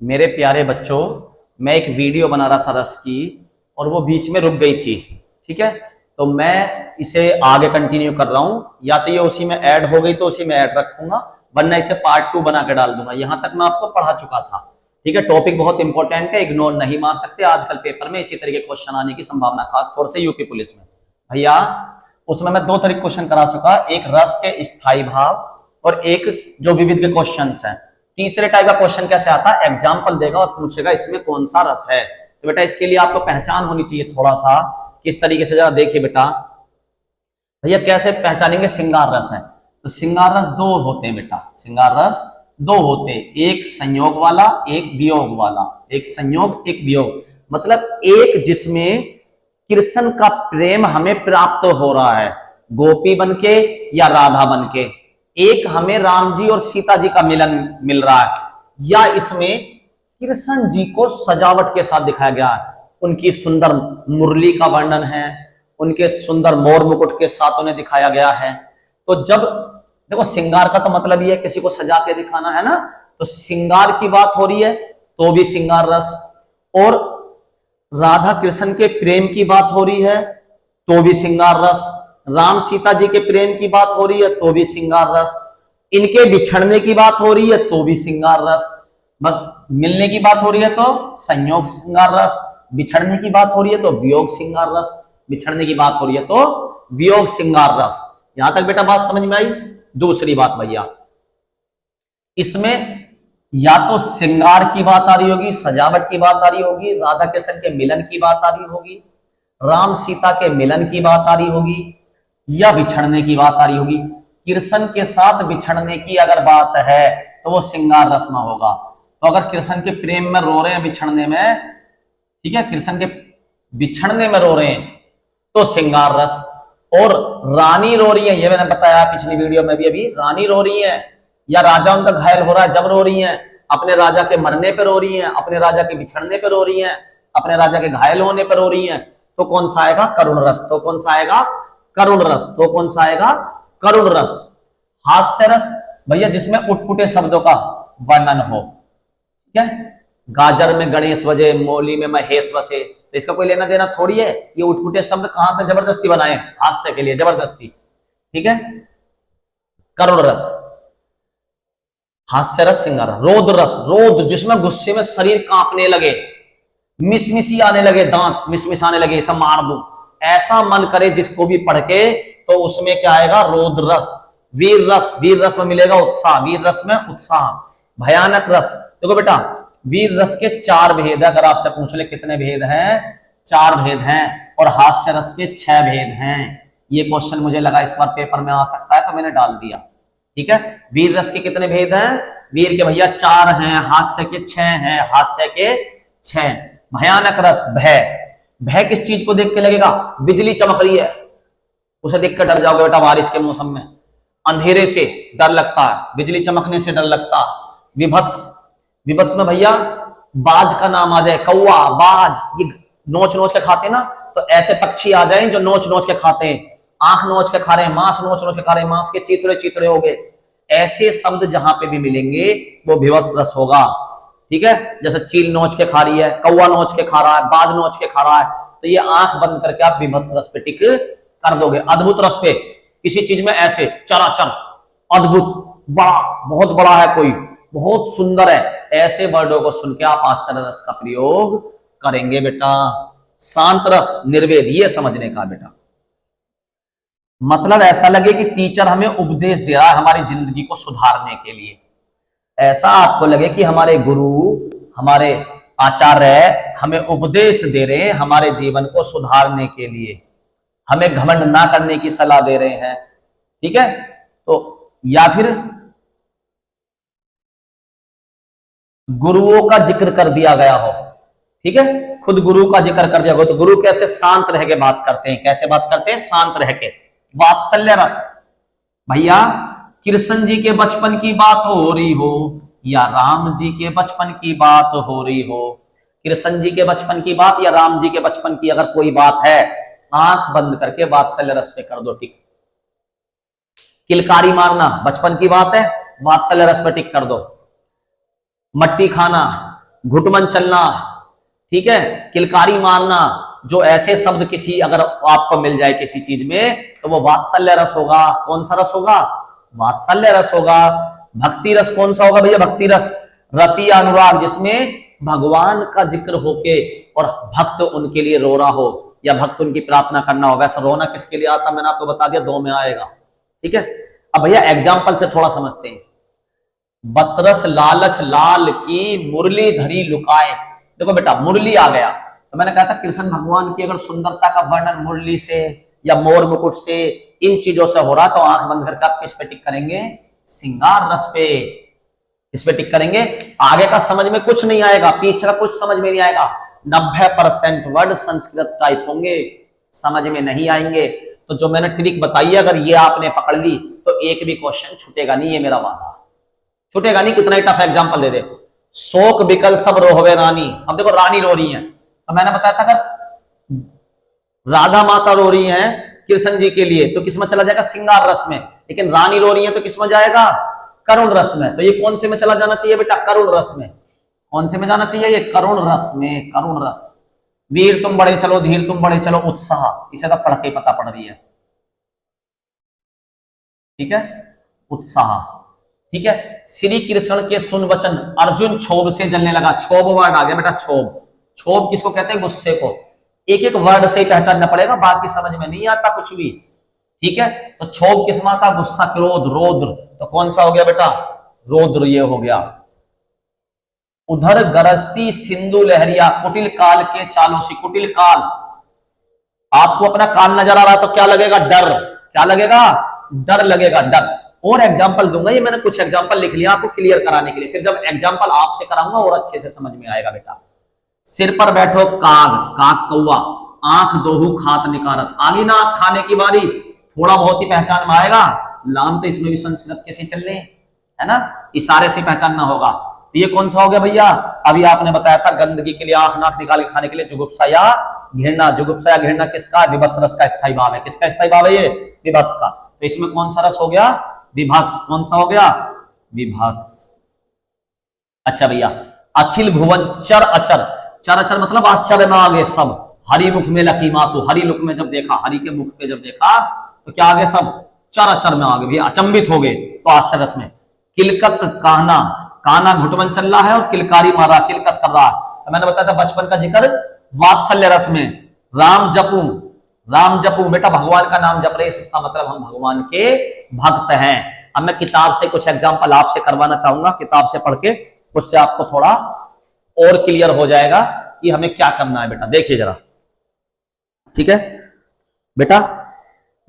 मेरे प्यारे बच्चों, मैं एक वीडियो बना रहा था रस की और वो बीच में रुक गई थी। ठीक है, तो मैं इसे आगे कंटिन्यू कर रहा हूं। या तो ये उसी में ऐड हो गई तो उसी में ऐड रखूंगा, वरना इसे पार्ट 2 बना के डाल दूंगा। यहां तक मैं आपको पढ़ा चुका था। ठीक है, टॉपिक बहुत इंपॉर्टेंट है, इग्नोर नहीं मार सकते। आजकल पेपर में इसी तरह के क्वेश्चन आने की संभावना, खासतौर से यूपी पुलिस में। भैया, उसमें मैं दो तरीके क्वेश्चन करा सका, एक रस के स्थायी भाव और एक जो विविध के क्वेश्चन हैं। तीसरे टाइप का क्वेश्चन कैसे आता है, एग्जाम्पल देगा और पूछेगा इसमें कौन सा रस है। तो बेटा इसके लिए आपको पहचान होनी चाहिए थोड़ा सा, किस तरीके से। जरा देखिए बेटा, भैया कैसे पहचानेंगे श्रृंगार रस है। तो श्रृंगार रस दो होते हैं बेटा, श्रृंगार रस दो होते हैं, एक संयोग वाला एक वियोग वाला। एक संयोग एक वियोग, मतलब एक जिसमें कृष्ण का प्रेम हमें प्राप्त हो रहा है गोपी बनके या राधा बनके, एक हमें राम जी और सीता जी का मिलन मिल रहा है, या इसमें कृष्ण जी को सजावट के साथ दिखाया गया है। उनकी सुंदर मुरली का वर्णन है, उनके सुंदर मोर मुकुट के साथ उन्हें दिखाया गया है। तो जब देखो, श्रृंगार का तो मतलब ये है किसी को सजा के दिखाना है ना, तो श्रृंगार की बात हो रही है तो भी श्रृंगार रस, और राधा कृष्ण के प्रेम की बात हो रही है तो भी श्रृंगार रस, राम सीता जी के प्रेम की बात हो रही है तो भी श्रृंगार रस, इनके बिछड़ने की बात हो रही है तो भी श्रृंगार रस। बस मिलने की बात हो रही है तो संयोग श्रृंगार रस, बिछड़ने की बात हो रही है तो वियोग श्रृंगार रस, बिछड़ने की बात हो रही है तो वियोग श्रृंगार रस। यहां तक बेटा बात समझ में आई। दूसरी बात भैया, इसमें या तो श्रृंगार की बात आ रही होगी, सजावट की बात आ रही होगी, राधा कृष्ण के मिलन की बात आ रही होगी, राम सीता के मिलन की बात आ रही होगी, या बिछड़ने की बात आ रही होगी। कृष्ण के साथ बिछड़ने की अगर बात है तो वो श्रृंगार रस में होगा। तो अगर कृष्ण के प्रेम में रो रहे हैं, बिछड़ने में, ठीक है, कृष्ण के बिछड़ने में रो रहे हैं तो श्रृंगार रस, और रानी रो रही है, ये मैंने बताया पिछली वीडियो में भी, अभी रानी रो रही है या राजा उनका घायल हो रहा है जब रो रही हैं, अपने राजा के मरने पर रो रही हैं, अपने राजा के बिछड़ने पर रो रही हैं, अपने राजा के घायल होने पर रो रही हैं, तो कौन सा आएगा, करुण रस। तो कौन सा आएगा, करुण रस। तो कौन सा आएगा, करुण रस। हास्य रस भैया जिसमें उटपुटे शब्दों का वर्णन हो। ठीक है, गाजर में गणेश बजे, मौली में महेश बसे, तो इसका कोई लेना देना थोड़ी है। ये उटपुटे शब्द कहां से जबरदस्ती बनाए, हास्य के लिए जबरदस्ती। ठीक है, करुण रस, हास्य रस, श्रृंगार। रोद रस, रोद जिसमें गुस्से में शरीर कांपने लगे, मिसमिसी आने लगे, दांत मिसमिसाने लगे, सब मार दूं, ऐसा मन करे जिसको भी पढ़ के, तो उसमें क्या आएगा, रोद रस। वीर रस, वीर रस में मिलेगा उत्साह, वीर रस में उत्साह। भयानक रस, देखो बेटा वीर रस के 4 भेद है, अगर आपसे पूछ ले कितने भेद हैं, 4 भेद हैं, और हास्य रस के 6 भेद हैं। ये क्वेश्चन मुझे लगा इस बार पेपर में आ सकता है तो मैंने डाल दिया। ठीक है, वीर रस के कितने भेद हैं, वीर के भैया 4 हैं, हास्य के 6 हैं, हास्य के 6। भयानक रस, भय, भय किस चीज को देख के लगेगा, बिजली चमक रही है उसे देख कर डर जाओगे बेटा, बारिश के मौसम में अंधेरे से डर लगता है, बिजली चमकने से डर लगता है। विभत्स, विभत्स में भैया बाज का नाम आ जाए, कौवा, बाज, ये नोच नोच के खाते ना, तो ऐसे पक्षी आ जाएं जो नोच नोच के खाते हैं, आंख नोच के खा रहे हैं, मांस नोच नोच के खा रहे हैं, मांस के चितड़े चितड़े हो गए, ऐसे शब्द जहां पे भी मिलेंगे वो विभत्स रस होगा। ठीक है, जैसे चील नोच के खा रही है, कौवा नोच के खा रहा है, बाज नोच के खा रहा है, तो ये आंख बंद करके आप विभत्स रस पे टिक कर दोगे। अद्भुत रस पे, किसी चीज में ऐसे चराचर, अद्भुत, बड़ा, बहुत बड़ा है कोई, बहुत सुंदर है, ऐसे वर्डों को सुन के आप आश्चर्य रस का प्रयोग करेंगे बेटा। शांत रस, निर्वेद, ये समझने का बेटा, मतलब ऐसा लगे कि टीचर हमें उपदेश दे रहा है हमारी जिंदगी को सुधारने के लिए, ऐसा आपको लगे कि हमारे गुरु, हमारे आचार्य हमें उपदेश दे रहे हैं हमारे जीवन को सुधारने के लिए, हमें घमंड ना करने की सलाह दे रहे हैं। ठीक है, तो या फिर गुरुओं का जिक्र कर दिया गया हो। ठीक है, खुद गुरु का जिक्र कर दिया हो, तो गुरु कैसे शांत रह के बात करते हैं, कैसे बात करते हैं, शांत रह के। वात्सल्य रस, भैया कृष्ण जी के बचपन की बात हो रही हो या राम जी के बचपन की बात हो रही हो, कृष्ण जी के बचपन की बात या राम जी के बचपन की अगर कोई बात है, आंख बंद करके वात्सल्य रस पे कर दो टिक। किलकारी मारना बचपन की बात है, वात्सल्य रस पे टिक कर दो। मट्टी खाना घुटमन चलना, ठीक है, किलकारी मारना, जो ऐसे शब्द किसी अगर आपको मिल जाए किसी चीज में तो वो वात्सल्य रस होगा। कौन सा रस होगा? वात्सल्य रस होगा। भक्ति रस कौन सा होगा भैया? भक्ति रस रति अनुराग, जिसमें भगवान का जिक्र होके और भक्त उनके लिए रो रहा हो या भक्त उनकी प्रार्थना करना हो। वैसे रोना किसके लिए आता, मैंने आपको बता दिया, दो में आएगा, ठीक है। अब भैया एग्जाम्पल से थोड़ा समझते हैं। बतरस लालच लाल की मुरली धरी लुकाए। देखो बेटा मुरली आ गया तो मैंने कहा था कृष्ण भगवान की अगर सुंदरता का वर्णन मुरली से या मोर मुकुट से इन चीजों से हो रहा तो आंख बंद करके आप किस पे टिक करेंगे? श्रृंगार रस पे। इस पे टिक करेंगे। आगे का समझ में कुछ नहीं आएगा, पीछे का कुछ समझ में नहीं आएगा। 90% वर्ड संस्कृत टाइप होंगे, समझ में नहीं आएंगे। तो जो मैंने ट्रिक बताई है अगर ये आपने पकड़ ली तो एक भी क्वेश्चन छूटेगा नहीं, ये मेरा वादा, छूटेगा नहीं। कितना ही टफ एग्जांपल दे दे। शोक बिकल सब रोहवे रानी। अब देखो रानी रो रही है तो मैंने बताया था अगर राधा माता रो रही हैं कृष्ण जी के लिए तो किसमें चला जाएगा? श्रृंगार रस में। लेकिन रानी रो रही है तो किसमें जाएगा? करुण रस में। तो ये कौन से में चला जाना चाहिए बेटा? करुण रस में। कौन से में जाना चाहिए? ये करुण रस में, करुण रस। वीर तुम बड़े चलो, धीर तुम बड़े चलो, उत्साह, इसे तो पढ़ के पता पड़ रही है, ठीक है, उत्साह, ठीक है। श्री कृष्ण के सुन वचन अर्जुन क्षोभ से जलने लगा। क्षोभ वर्ड आ गया बेटा, क्षोभ। क्षोभ किसको कहते हैं? गुस्से को। एक एक वर्ड से ही पहचानना पड़ेगा, बाकी समझ में नहीं आता कुछ भी, ठीक है। तो क्षोभ किसमें आता? गुस्सा, क्रोध, रौद्र। तो कौन सा हो गया बेटा? रौद्र ये हो गया। उधर गरजती सिंधु लहरिया कुटिल काल के चालों से। कुटिल काल, आपको अपना काल नजर आ रहा तो क्या लगेगा? डर। क्या लगेगा? डर लगेगा, डर। और एग्जाम्पल दूंगा, ये मैंने कुछ एग्जाम्पल लिख लिया आपको क्लियर कराने के लिए, फिर जब एग्जाम्पल आपसे कराऊंगा और अच्छे से समझ में आएगा बेटा। सिर पर बैठो काग, काग कौआ, आंख दोहू खात निकारत। आगे ना आंख खाने की बारी, थोड़ा बहुत ही पहचान में आएगा। लाम तो इसमें भी संस्कृत कैसे चल रहे है ना, इशारे से पहचानना होगा। तो ये कौन सा हो गया भैया? अभी आपने बताया था गंदगी के लिए आंख नाक निकाल के खाने के लिए जुगुप्सा या घृणा। जुगुप्सा या घृणा किसका? विभत्स रस का स्थायी भाव है। किसका स्थायी भाव है? ये विभत्स का। तो इसमें कौन सा रस हो गया? विभत्स। कौन सा हो गया? विभत्स। अच्छा भैया, अखिल भुवन चर अचर। चर अचर मतलब आश्चर्य में आगे सब। हरि मुख में लखी मातु, हरि मुख में जब देखा, हरि के मुख पे जब देखा तो क्या आगे? सब चर अचर में आगे भैया, अचंबित हो गए तो आश्चर्य में। किलकत कहना, काना घुटमन चल रहा है और किलकारी मारा, किलकत कर रहा। तो मैंने बताया था बचपन का जिक्र वात्सल्य रस में। राम जपू, राम जपू बेटा भगवान का नाम जप रहे, इसका मतलब हम भगवान के भक्त हैं। अब मैं किताब से कुछ एग्जांपल आपसे करवाना चाहूंगा, किताब से पढ़ के, उससे आपको थोड़ा और क्लियर हो जाएगा कि हमें क्या करना है बेटा। देखिए जरा, ठीक है बेटा।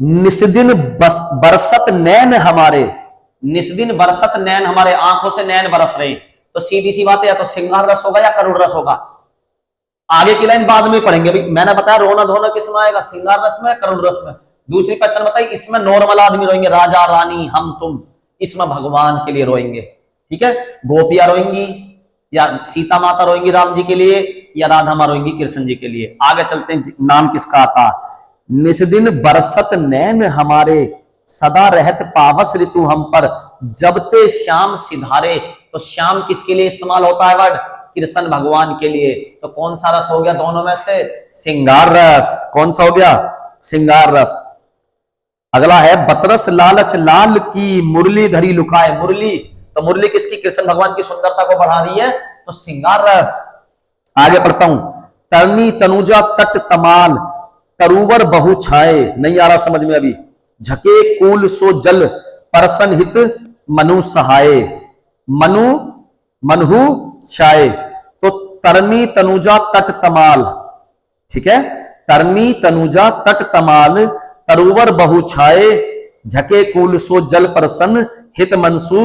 निस्दिन बरसत नैन हमारे, निस्दिन बरसत नैन हमारे, आंखों से नैन बरस रहे। तो सीधी सी बात है, या तो श्रृंगार रस होगा या करुण रस होगा। आगे की लाइन बाद में पढ़ेंगे। अभी मैंने बताया रोना धोना किसमें आएगा? श्रृंगार रस में, करुण रस में। दूसरी पहचान बताई, इसमें नॉर्मल आदमी रोएंगे, राजा रानी हम तुम। इसमें भगवान के लिए रोएंगे, ठीक है। गोपियां रोएंगी या सीता माता रोएंगी राम जी के लिए, या राधा माँ रोएंगी कृष्ण जी के लिए। आगे चलते हैं, नाम किसका आता? निस्दिन बरसत नैन हमारे, सदा रहत पावस ऋतु हम पर, जब ते श्याम सिधारे। तो श्याम किसके लिए इस्तेमाल होता है वर्ड? कृष्ण भगवान के लिए। तो कौन सा रस हो गया दोनों में से? श्रृंगार रस। कौन सा हो गया? श्रृंगार रस। अगला है बतरस लालच लाल की मुरली धरी लुकाए। मुरली, तो मुरली किसकी? कृष्ण भगवान की सुंदरता को बढ़ा रही है, तो श्रृंगार रस। आगे पढ़ता हूं। तरनी तनुजा तट तमाल, तरुवर बहु छाए। नहीं आ रहा समझ में अभी। झके कूल सो जल, परसन हित मनु सहाय। मनु मनहु छाए। तो तरनी तनुजा तट तमाल, ठीक है। तरनी तनुजा तट तमाल, तरुवर बहु छाए, झके कूल सो जल परसन हित मनसु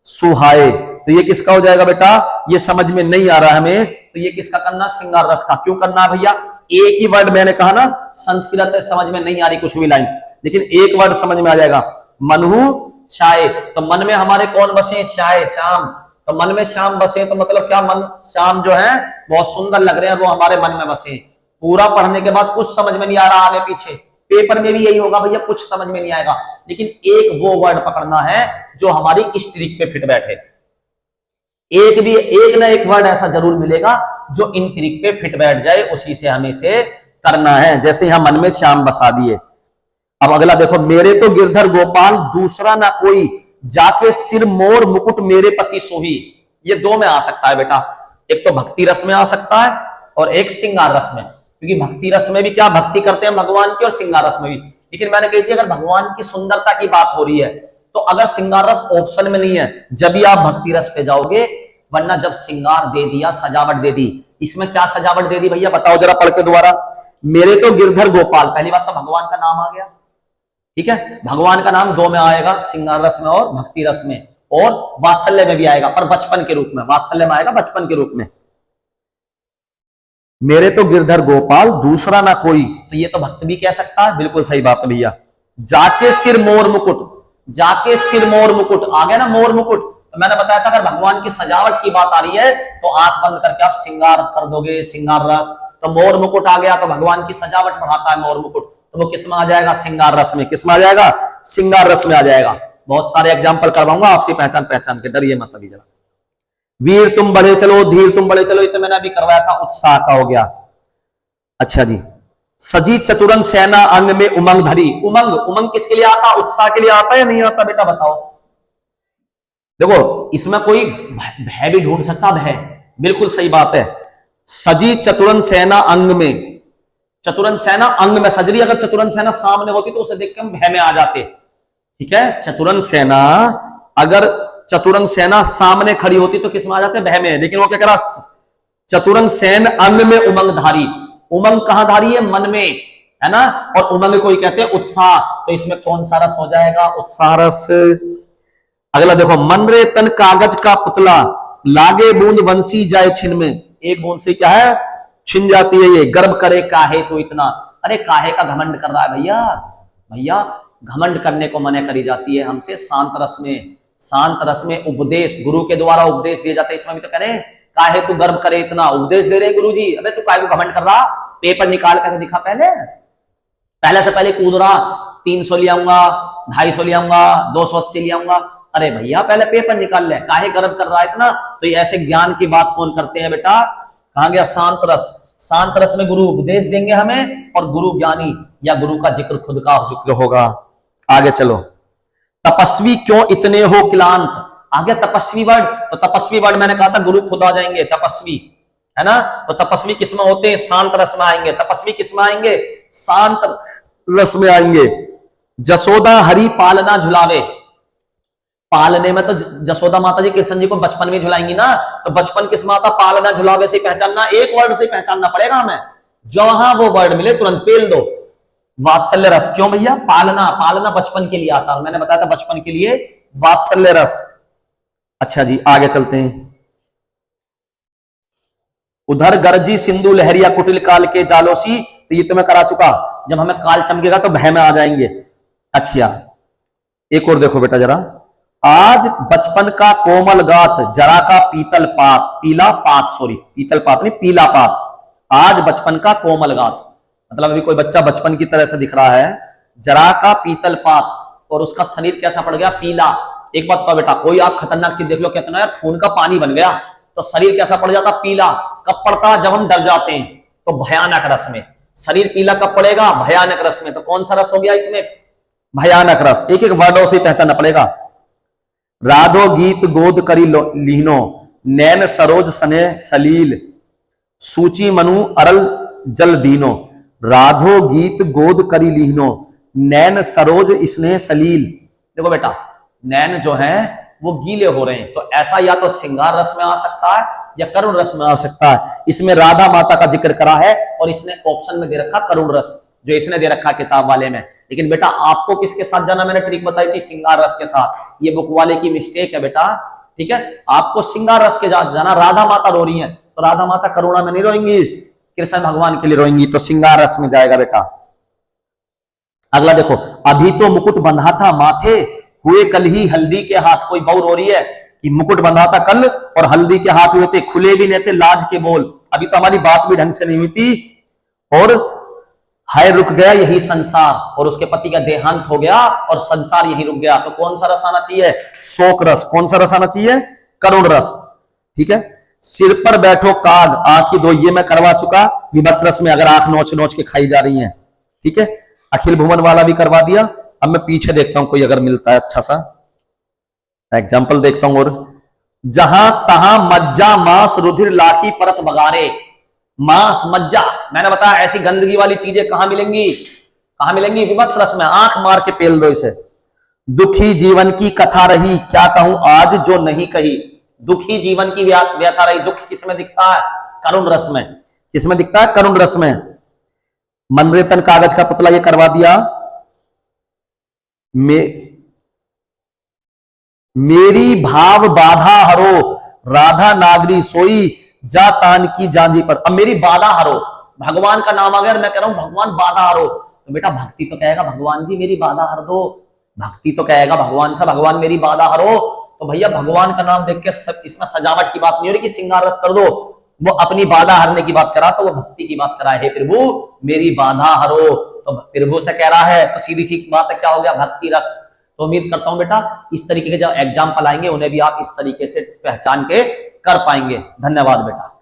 सुहाए। तो ये किसका हो जाएगा बेटा? ये समझ में नहीं आ रहा है हमें, तो ये किसका करना? श्रृंगार रस का। क्यों करना है भैया? एक ही वर्ड मैंने कहा ना, संस्कृत है समझ में नहीं आ रही कुछ भी लाइन, लेकिन एक वर्ड समझ में आ जाएगा। मनहु शाय, तो मन में हमारे कौन बसे? शाय, श्याम। तो मन में श्याम बसे तो मतलब क्या? मन श्याम जो है बहुत सुंदर लग रहे हैं, वो हमारे मन में बसे। पूरा पढ़ने के बाद कुछ समझ में नहीं आ रहा आगे पीछे, पेपर में भी यही होगा भैया, कुछ समझ में नहीं आएगा। लेकिन एक वो वर्ड पकड़ना है जो हमारी इस ट्रिक पे फिट बैठे। एक ना एक वर्ड ऐसा जरूर मिलेगा जो इन ट्रिक पे फिट बैठ जाए, उसी से हमें से करना है। जैसे यहां मन में श्याम बसा दिए। अब अगला देखो, मेरे तो गिरधर गोपाल दूसरा ना कोई, जाके सिर मोर मुकुट मेरे पति सोही। ये दो में आ सकता है बेटा, एक तो भक्ति रस में आ सकता है और एक श्रृंगार रस में। क्योंकि भक्ति रस में भी क्या भक्ति करते हैं भगवान की, और श्रृंगार रस में भी। लेकिन मैंने कही थी अगर भगवान की सुंदरता की बात हो रही है तो अगर श्रृंगार रस ऑप्शन में नहीं है जब भी आप भक्ति रस पे जाओगे, वरना जब श्रृंगार दे दिया, सजावट दे दी। इसमें क्या सजावट दे दी भैया, बताओ जरा पढ़ के दोबारा। मेरे तो गिरधर गोपाल, पहली बात तो भगवान का नाम आ गया, ठीक है। भगवान का नाम दो में आएगा, श्रृंगार रस में और भक्ति रस में, और वात्सल्य में भी आएगा, पर बचपन के रूप में। वात्सल्य में आएगा बचपन के रूप में। मेरे तो गिरधर गोपाल दूसरा ना कोई, तो ये तो भक्त भी कह सकता है, बिल्कुल सही बात है भैया। जाके सिर मोर मुकुट, जाके सिर मोर मुकुट आ गया ना, मोर मुकुट। तो मैंने बताया था अगर भगवान की सजावट की बात आ रही है तो आंख बंद करके आप श्रृंगार कर दोगे, श्रृंगार रस। तो मोर मुकुट आ गया तो भगवान की सजावट बढ़ाता है मोर मुकुट, तो वो किस में आ जाएगा, श्रृंगार रस में। किस में आ जाएगा, श्रृंगार रस में आ जाएगा। बहुत सारे एग्जाम्पल करवाऊंगा आपसे, पहचान पहचान के, डरिए मत अभी जरा। वीर तुम बढ़े चलो, धीर तुम बढ़े चलो, ये तो मैंने अभी करवाया था, उत्साह का हो गया। अच्छा जी, सजी चतुरंग सेना अंग में उमंग धरी। उमंग, उमंग किसके लिए आता, उत्साह के लिए आता या नहीं आता बेटा, बताओ। देखो इसमें कोई भय भी ढूंढ सकता, भय, बिल्कुल सही बात है। सजी चतुरंग सेना अंग में, चतुरंग सेना अंग में सज रही। अगर चतुरंग सेना सामने होती तो उसे देख के हम भय में आ जाते, ठीक है। चतुरंग सेना, अगर चतुरंग सेना सामने खड़ी होती तो किस में आ जाते, भय में। लेकिन वो क्या करा, चतुरंग सेन अंग में उमंग धारी। उमंग कहां धारी है, मन में, है ना। और उमंग को ही कहते हैं उत्साह, तो इसमें कौन सा रस हो जाएगा, उत्साह रस। अगला देखो, मन रे तन कागज का पुतला, लागे बूंद वंशी जाए छिन में। एक बूंद से क्या है, छिन जाती है ये। गर्व करे काहे तो इतना, अरे काहे का घमंड कर रहा है भैया। भैया घमंड करने को मना करी जाती है हमसे शांत रस में। शांत रस में उपदेश, गुरु के द्वारा उपदेश दिए जाते हैं। इसमें भी तो करें, काहे तू गर्व करे इतना, उपदेश दे रहे गुरु जी। अबे तू काहे को घमंड कर रहा, पेपर निकाल कर दिखा, पहले से पहले कूद रहा, 300 ले आऊंगा, 250 ले आऊंगा, 280 ले आऊंगा। अरे भैया पहले पेपर निकाल ले, काहे गर्व कर रहा है इतना। तो ये ऐसे ज्ञान की बात कौन करते हैं बेटा, कहा गया शांत रस। शांत रस में गुरु उपदेश देंगे हमें, और गुरु ज्ञानी या गुरु का जिक्र खुद का जिक्र होगा। आगे चलो, तपस्वी क्यों इतने हो क्लांत। आ गया तपस्वी वर्ड, तो तपस्वी वर्ड मैंने कहा था गुरु खुद आ जाएंगे, तपस्वी, है ना। तो तपस्वी किसमें होते हैं, शांत रस में आएंगे। तपस्वी किसमें आएंगे, शांत रस में आएंगे। जसोदा हरि पालना झुलावे। पालने में तो जसोदा माता जी कृष्ण जी को बचपन में झुलाएंगी ना, तो बचपन किस माता, पालना झुलावे से पहचानना, एक वर्ड से पहचानना पड़ेगा हमें। जो वहां वो वर्ड मिले तुरंत पेल दो। वात्सल्य रस क्यों भैया, पालना, पालना बचपन के लिए आता है, मैंने बताया था बचपन के लिए वात्सल्य रस। अच्छा जी आगे चलते हैं। उधर गरजी सिंधु लहरिया कुटिल काल के जालोसी, तो ये तो मैं करा चुका। जब हमें काल चमकेगा तो भय में आ जाएंगे। अच्छा एक और देखो बेटा जरा, आज बचपन का कोमल गात, जरा का पीतल पात, पीला पात, सॉरी पीतल पात नहीं पीला पात। आज बचपन का कोमल गात, मतलब अभी कोई बच्चा बचपन की तरह से दिख रहा है, जरा का पीतल पात, और उसका शरीर कैसा पड़ गया, पीला। एक बात तो बेटा, कोई आप खतरनाक चीज देख लो, कहते ना खून का पानी बन गया, तो शरीर कैसा पड़ जाता, पीला। कब पड़ता, जब हम डर जाते हैं, तो भयानक रस में। शरीर पीला कब पड़ेगा, भयानक रस में। तो कौन सा रस हो गया इसमें, भयानक रस। एक एक वर्डों से पहचानना पड़ेगा। राधो गीत गोद करी लीनो, नैन सरोज सने सलील, सूची मनु अरल जल दीनो। राधो गीत गोद करी लीनो, नैन सरोज स्नेह सलील। देखो बेटा, नैन जो है वो गीले हो रहे हैं, तो ऐसा या तो श्रृंगार रस में आ सकता है या करुण रस में आ सकता है। इसमें राधा माता का जिक्र करा है, और इसने ऑप्शन में दे रखा करुण रस, जो इसने दे रखा किताब वाले में। लेकिन बेटा आपको किसके साथ जाना, मैंने ट्रिक बताई थी, श्रृंगार रस के साथ। ये बुक वाले की मिस्टेक है बेटा, ठीक है। आपको श्रृंगार रस के साथ जाना। राधा माता रो रही है, तो राधा माता करुणा में नहीं रोएंगी, कृष्ण भगवान के लिए रोएंगी, तो श्रृंगार रस में जाएगा बेटा। अगला देखो, अभी तो मुकुट बंधा था माथे, हुए कल ही हल्दी के हाथ। कोई बहू रो रही है कि मुकुट बंधा था कल और हल्दी के हाथ हुए थे, खुले भी नहीं थे लाज के बोल। अभी तो हमारी बात भी ढंग से नहीं हुई थी, और हाय रुक गया यही संसार, और उसके पति का देहांत हो गया और संसार यही रुक गया। तो कौन सा रस आना चाहिए, शोक रस। कौन सा रस आना चाहिए, करुण रस। ठीक है। सिर पर बैठो काग आंखी दो, ये मैं करवा चुका विभत्स रस में, अगर आंख नोच नोच के खाई जा रही है, ठीक है। अखिल भुवन वाला भी करवा दिया। अब मैं पीछे देखता हूं कोई अगर मिलता है अच्छा सा एग्जाम्पल देखता हूं। और जहां तहां मज्जा मांस रुधिर लाखी परत बगारे, मांस मज्जा मैंने बताया ऐसी गंदगी वाली चीजें कहां मिलेंगी, कहां मिलेंगी, विभत्स रस में, आंख मार के पेल दो इसे। दुखी जीवन की कथा रही, क्या कहूं आज जो नहीं कही, दुखी जीवन की व्यथा रही। दुख किसमें दिखता है, करुण रस में, किसमें दिखता है, करुण रस में। मनरेतन कागज का पुतला ये करवा दिया। मेरी भाव बाधा हरो राधा नागरी सोई जा तान की जांजी पर। अब मेरी बाधा हरो, भगवान का नाम आ गया, मैं कह रहा हूं भगवान बाधा हरो, तो बेटा भक्ति तो कहेगा भगवान जी मेरी बाधा हर दो, भक्ति तो कहेगा भगवान से, भगवान मेरी बाधा हरो। तो भैया भगवान का नाम देख के सब, इसमें सजावट की बात नहीं हो रही कि सिंगार रस कर दो, वो अपनी बाधा हरने की बात करा तो वो भक्ति की बात करा है, प्रभु मेरी बाधा हरो, तो प्रभु से कह रहा है, तो सीधी सी बात है, क्या हो गया, भक्ति रस। तो उम्मीद करता हूं बेटा इस तरीके के जो एग्जाम्पल आएंगे उन्हें भी आप इस तरीके से पहचान के कर पाएंगे। धन्यवाद बेटा।